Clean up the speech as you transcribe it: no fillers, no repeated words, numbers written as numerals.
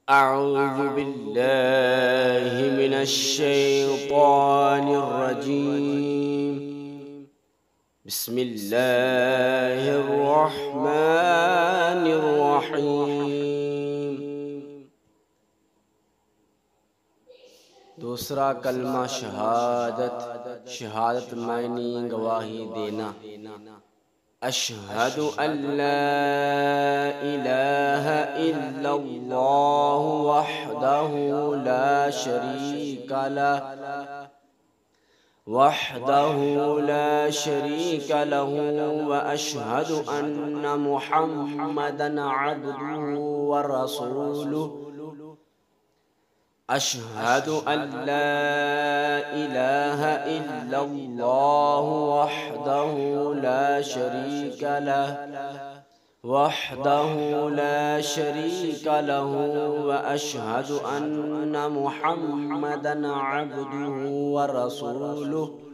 अऊज़ु बिल्लाहि मिनश्शैतानिर्रजीम। बिस्मिल्लाहिर्रहमानिर्रहीम। दूसरा कलमा शहादत। शहादत मायनी गवाही देना। अशहदु अल्ला इलाहा इल्लल्लाह वहदहु ला शरीका लहु व अशहदु अन्न मुहम्मदन अब्दुहु व रसूलुहु। अशहदु अल्ला इलाहा इल्लल्लाह वहदहु ला शरीका लहु व अशहदु अन्न मुहम्मदन अब्दुहु व रसूलुहु।